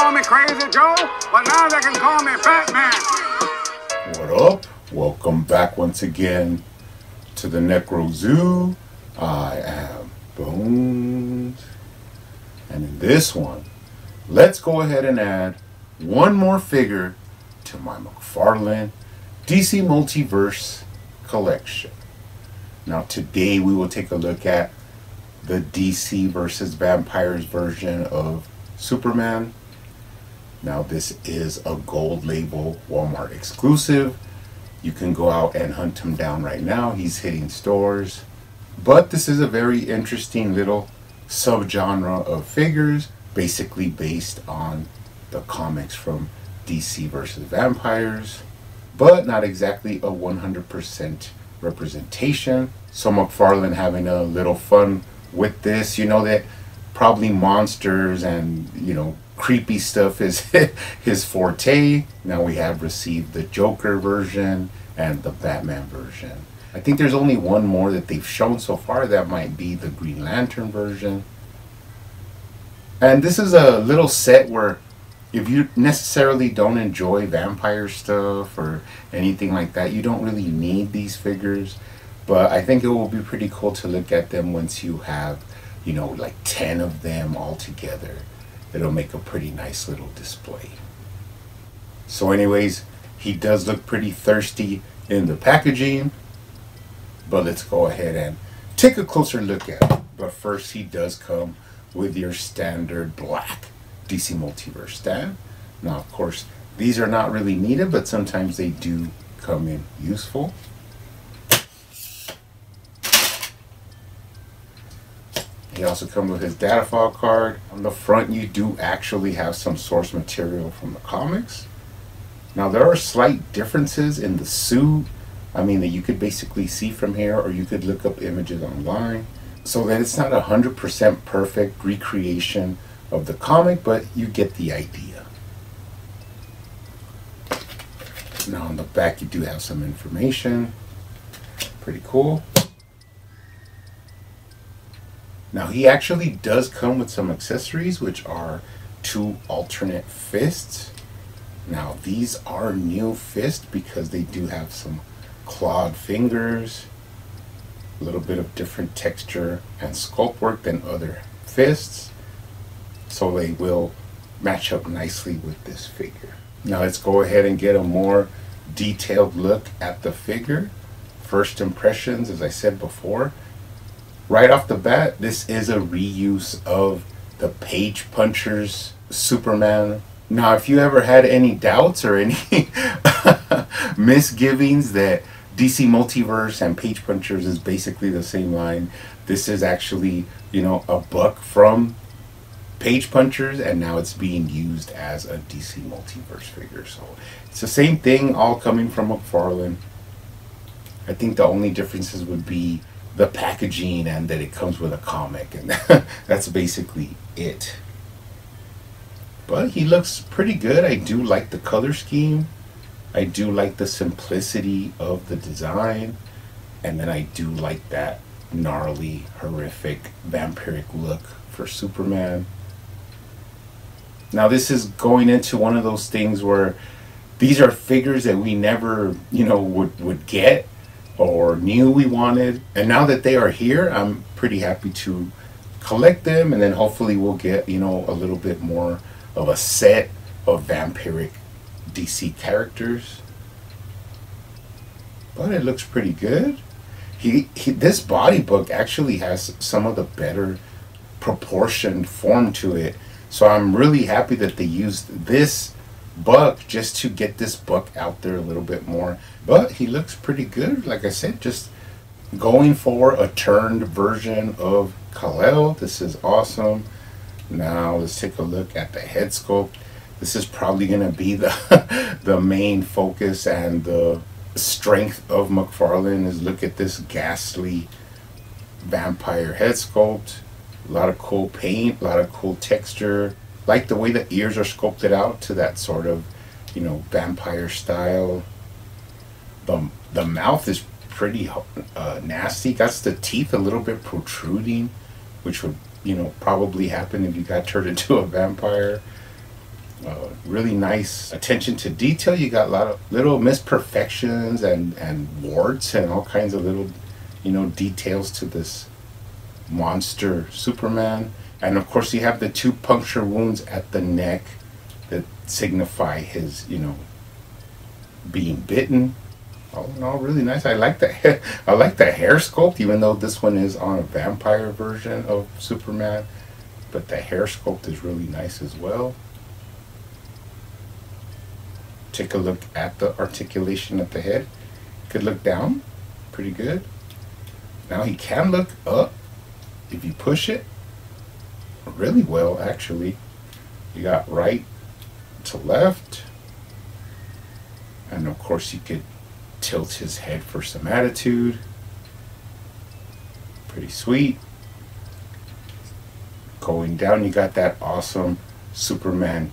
call me Crazy Joe, but now they can call me Batman. What up? Welcome back once again to the Necro Zoo. I am Bones. And in this one, let's go ahead and add one more figure to my McFarlane DC Multiverse collection. Now today we will take a look at the DC versus Vampires version of Superman. Now this is a gold label Walmart exclusive. You can go out and hunt him down right now. He's hitting stores. But this is a very interesting little subgenre of figures, basically based on the comics from DC versus Vampires, but not exactly a 100% representation. So McFarlane having a little fun with this. You know that probably monsters and, you know, creepy stuff is his forte. Now we have received the Joker version and the Batman version. I think there's only one more that they've shown so far. That might be the Green Lantern version. And this is a little set where if you necessarily don't enjoy vampire stuff or anything like that, you don't really need these figures. But I think it will be pretty cool to look at them once you have, you know, like 10 of them all together. It'll make a pretty nice little display. So anyways, he does look pretty thirsty in the packaging. But let's go ahead and take a closer look at it. But first, he does come with your standard black DC Multiverse stand. Now, of course, these are not really needed, but sometimes they do come in useful. He also comes with his data file card. On the front, you do actually have some source material from the comics. Now, there are slight differences in the suit. I mean, that you could basically see from here, or you could look up images online. So that it's not 100% perfect recreation of the comic, but you get the idea. Now on the back, you do have some information. Pretty cool. Now he actually does come with some accessories, which are 2 alternate fists. Now these are new fists because they do have some clawed fingers, a little bit of different texture and sculpt work than other fists, so they will match up nicely with this figure. Now let's go ahead and get a more detailed look at the figure. First impressions, as I said before, right off the bat, this is a reuse of the Page Puncher's Superman. Now if you ever had any doubts or any misgivings that DC Multiverse and Page Punchers is basically the same line, this is actually, you know, a buck from Page Punchers, and now it's being used as a DC Multiverse figure. So it's the same thing, all coming from McFarlane. I think the only differences would be the packaging and that it comes with a comic, and that's basically it. But he looks pretty good. I do like the color scheme. I do like the simplicity of the design, and then I do like that gnarly, horrific, vampiric look for Superman. Now this is going into one of those things where these are figures that we never, you know, would get or knew we wanted, and now that they are here, I'm pretty happy to collect them, and then hopefully we'll get, you know, a little bit more of a set of vampiric DC characters. But it looks pretty good. This body book actually has some of the better proportioned form to it, so I'm really happy that they used this buck just to get this buck out there a little bit more. But he looks pretty good. Like I said, just going for a turned version of Kal-El. This is awesome. Now let's take a look at the head sculpt. This is probably going to be the main focus and the strength of McFarlane, is look at this ghastly vampire head sculpt. A lot of cool paint, a lot of cool texture. Like the way the ears are sculpted out to that sort of, you know, vampire style. The mouth is pretty nasty. Got the teeth a little bit protruding, which would, you know, probably happen if you got turned into a vampire. Really nice attention to detail. You got a lot of little misperfections and warts and all kinds of little, details to this monster Superman. And of course you have the 2 puncture wounds at the neck that signify his, being bitten. All in all, really nice. I like the I like the hair sculpt, even though this one is on a vampire version of Superman. But the hair sculpt is really nice as well. Take a look at the articulation at the head. Could look down, pretty good. Now he can look up if you push it really well, actually. You got right to left, and of course you could tilt his head for some attitude. Pretty sweet. Going down, you got that awesome Superman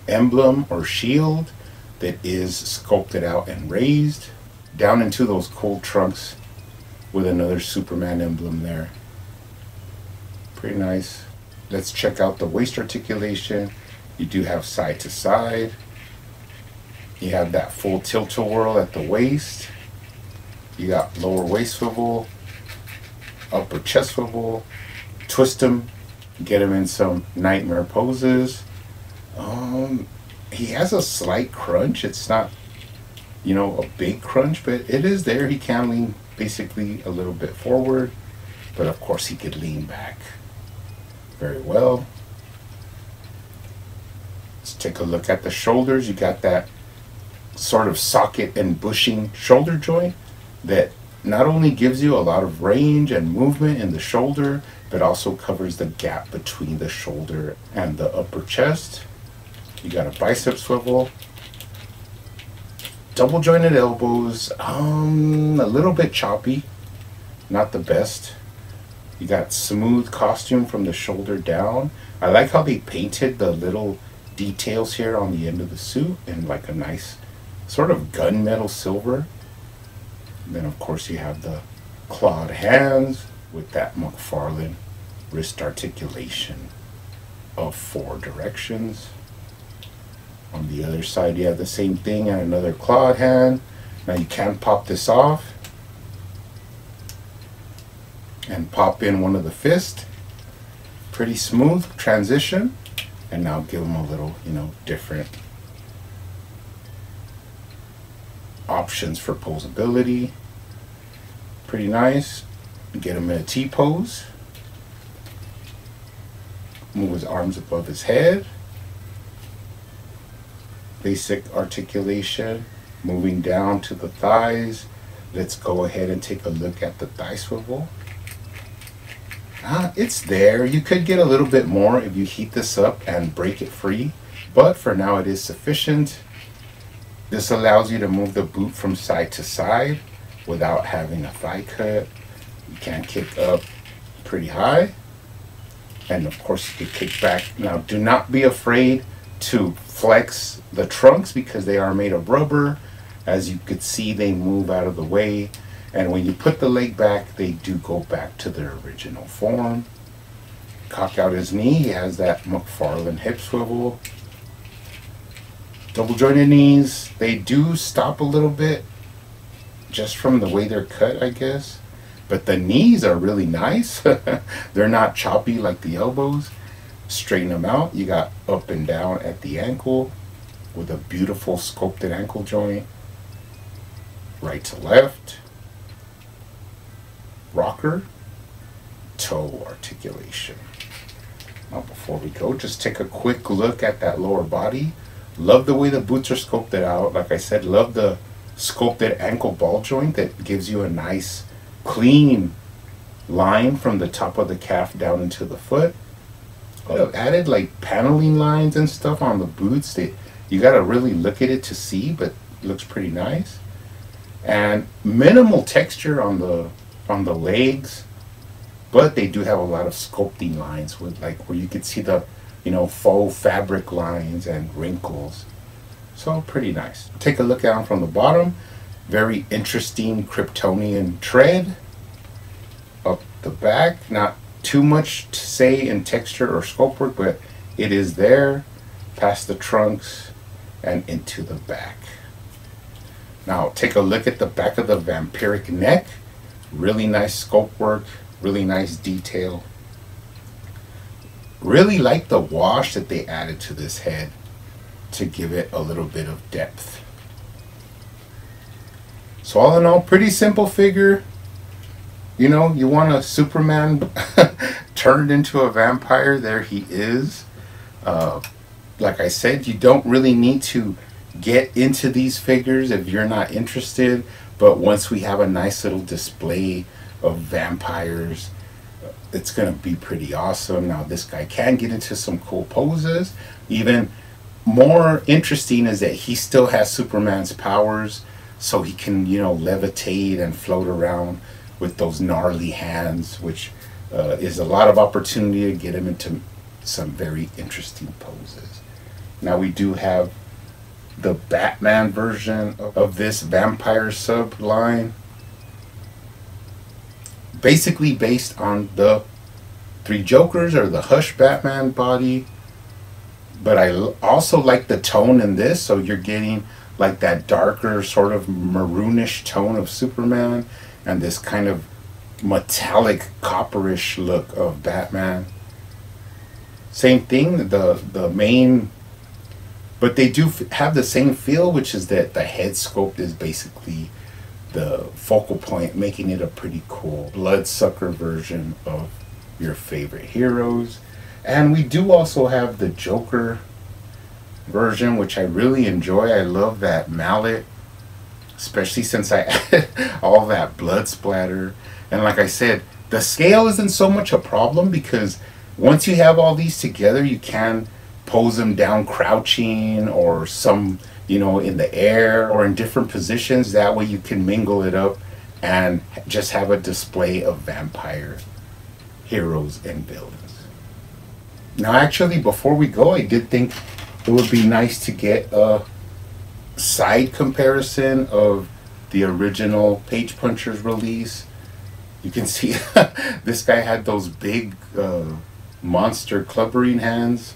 emblem or shield that is sculpted out and raised down into those cool trunks with another Superman emblem there. Pretty nice. Let's check out the waist articulation. You do have side to side. You have that full tilt-a-whirl at the waist. You got lower waist swivel, upper chest swivel. Twist him, get him in some nightmare poses. He has a slight crunch. It's not, a big crunch, but it is there. He can lean basically a little bit forward, but of course he could lean back very well. Let's take a look at the shoulders. You got that sort of socket and bushing shoulder joint that not only gives you a lot of range and movement in the shoulder, but also covers the gap between the shoulder and the upper chest. You got a bicep swivel, double jointed elbows, a little bit choppy, not the best. You got smooth costume from the shoulder down. I like how they painted the little details here on the end of the suit in like a nice sort of gunmetal silver. And then of course you have the clawed hands with that McFarlane wrist articulation of 4 directions. On the other side you have the same thing and another clawed hand. Now you can pop this off and pop in one of the fists. Pretty smooth transition. And now give them a little, different options for posability. Pretty nice. Get him in a T pose. Move his arms above his head. Basic articulation. Moving down to the thighs. Let's go ahead and take a look at the thigh swivel. It's there. You could get a little bit more if you heat this up and break it free, but for now it is sufficient. This allows you to move the boot from side to side without having a thigh cut. You can kick up pretty high, and of course you can kick back. Now do not be afraid to flex the trunks because they are made of rubber. As you could see, they move out of the way. And when you put the leg back, they do go back to their original form. Cock out his knee. He has that McFarlane hip swivel. Double jointed knees. They do stop a little bit just from the way they're cut, I guess. But the knees are really nice. They're not choppy like the elbows. Straighten them out. You got up and down at the ankle with a beautiful sculpted ankle joint. Right to left. Rocker, toe articulation. Now before we go, just take a quick look at that lower body. Love the way the boots are sculpted out. Like I said, love the sculpted ankle ball joint that gives you a nice clean line from the top of the calf down into the foot. I've added like paneling lines and stuff on the boots that you got to really look at it to see, but it looks pretty nice. And minimal texture on the legs, but they do have a lot of sculpting lines with like where you could see the faux fabric lines and wrinkles. So pretty nice. Take a look down from the bottom. Very interesting Kryptonian tread up the back. Not too much to say in texture or sculpt work, but it is there. past the trunks, and into the back. Now take a look at the back of the vampiric neck. Really nice sculpt work, really nice detail. Really like the wash that they added to this head to give it a little bit of depth. So all in all, pretty simple figure. You know, you want a Superman turned into a vampire, there he is. Like I said, you don't really need to get into these figures if you're not interested, but once we have a nice little display of vampires, it's gonna be pretty awesome. Now this guy can get into some cool poses. Even more interesting is that he still has Superman's powers, so he can, you know, levitate and float around with those gnarly hands, which is a lot of opportunity to get him into some very interesting poses. Now we do have the Batman version of this vampire sub line, basically based on the Three Jokers or the Hush Batman body. But I also like the tone in this, so you're getting like that darker sort of maroonish tone of Superman and this kind of metallic copperish look of Batman. Same thing, the main, but they do have the same feel, which is that the head sculpt is basically the focal point, making it a pretty cool bloodsucker version of your favorite heroes. And we do also have the Joker version, which I really enjoy. I love that mallet, especially since I added all that blood splatter. And like I said, the scale isn't so much a problem, because once you have all these together, you can pose them down crouching or some, you know, in the air or in different positions. That way you can mingle it up and just have a display of vampire heroes and villains. Now actually, before we go, I did think it would be nice to get a side comparison of the original Page Punchers release. You can see this guy had those big monster clubbering hands,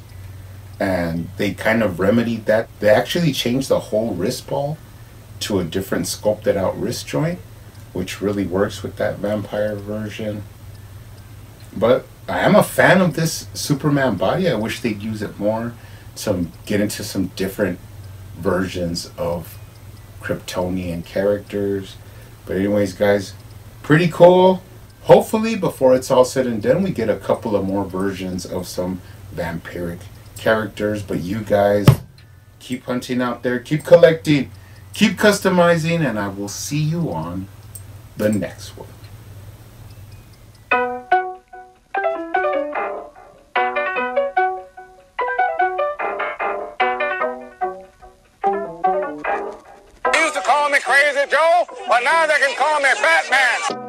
and they kind of remedied that. They actually changed the whole wrist ball to a different sculpted out wrist joint, which really works with that vampire version. But I am a fan of this Superman body. I wish they'd use it more to get into some different versions of Kryptonian characters. But anyways, guys, pretty cool. Hopefully, before it's all said and done, we get a couple of more versions of some vampiric characters. But you guys keep hunting out there, keep collecting, keep customizing, and I will see you on the next one. They used to call me Crazy Joe, but now they can call me Batman.